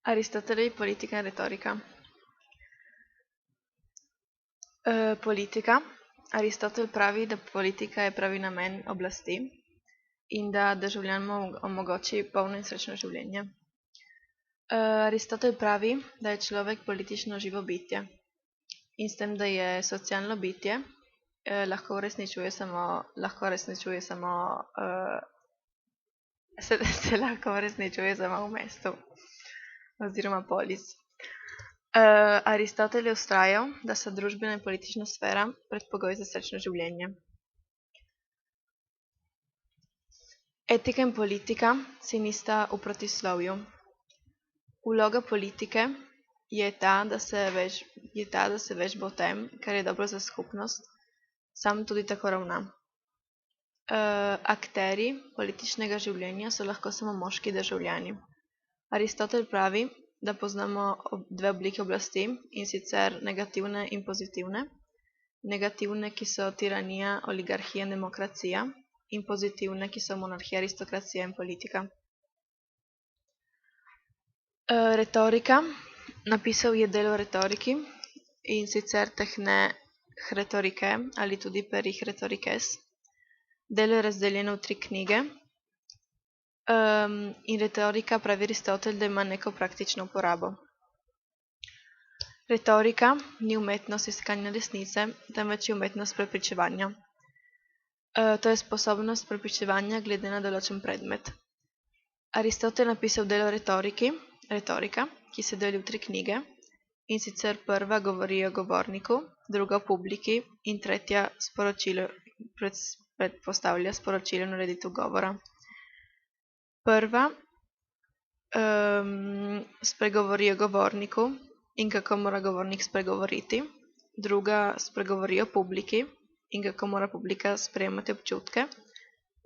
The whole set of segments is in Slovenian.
Aristotele, politica in retorica. Politika. Aristotel pravi, da politika je pravi namen oblasti in da državljanom omogoči polno in srečno življenje. Aristotel pravi, da je človek politično živo bitje in s tem, da je socialno bitje, lahko uresničuje samo se lahko uresničuje samo v mestu oziroma polis. Aristotel je vztrajal, da so družbena in politična sfera predpogoj za srečno življenje. Etika in politika si nista v protislovju. Vloga politike je ta, da se vežba o tem, kar je dobro za skupnost, sam tudi tako ravna. Akterji političnega življenja so lahko samo moški državljani. Aristotel pravi, da poznamo dve oblike oblasti, in sicer negativne in pozitivne. Negativne, ki so tiranija, oligarhija in demokracija, in pozitivne, ki so monarhija, aristokracija in politika. Retorika. Napisal je delo o retoriki, in sicer Tehne retorike ali tudi Perih retorikes. Delo je razdeljeno v 3 knjige. In retorika, pravi Aristotel, da ima neko praktično uporabo. Retorika ni umetnost iskanja resnice, temveč je umetnost prepričevanja. To je sposobnost prepričevanja glede na določen predmet. Aristotel je napisal delo o retorika, ki se deli v 3 knjige, in sicer prva govori o govorniku, druga o publiki in tretja predpostavlja sporočilo in ureditev govora. Prva spregovori o govorniku in kako mora govornik spregovoriti, druga spregovori o publiki in kako mora publika sprejemati občutke,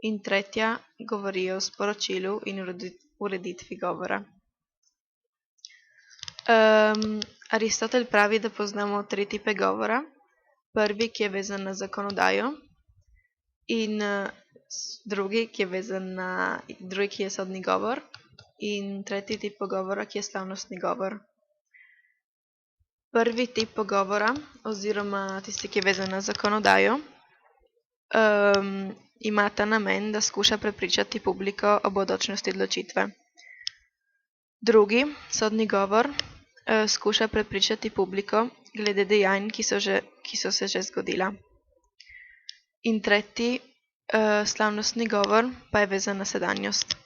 in tretja govori o sporočilu in ureditvi govora. Aristotel pravi, da poznamo 3 tipe govora. Prvi, ki je vezan na zakonodajo, in drugi, ki je sodni govor, in tretji tip pogovora, ki je slavnostni govor. Prvi tip pogovora, oziroma tisti, ki je vezan na zakonodajo, ima ta namen, da skuša prepričati publiko o bodočnosti odločitve. Drugi, sodni govor, skuša prepričati publiko glede dejanj, ki so se že zgodila. In tretji, slavnostni govor, pa je vezan na sedanjost.